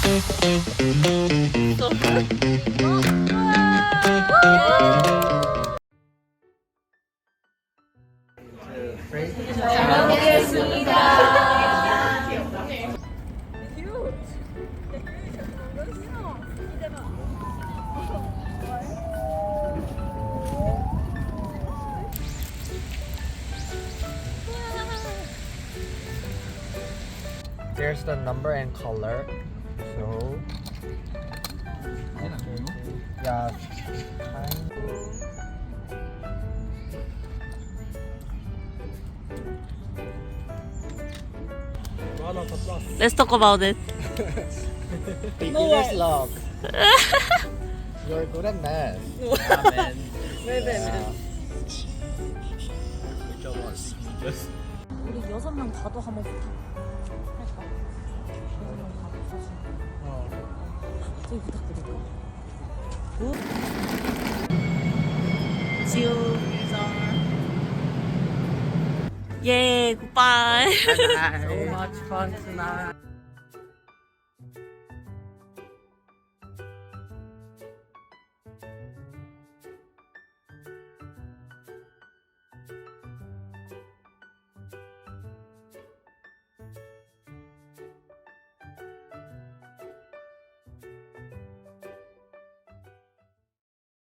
잘 먹겠습니다. There's the number and color. So yeah. Let's talk about it. Beginner's log. You're good at math. 아멘. 우리 6명 가도 한번 할까? 6명 가도 사진. 저기 부탁드릴까? 지우. 예, 굿바이. So much fun tonight.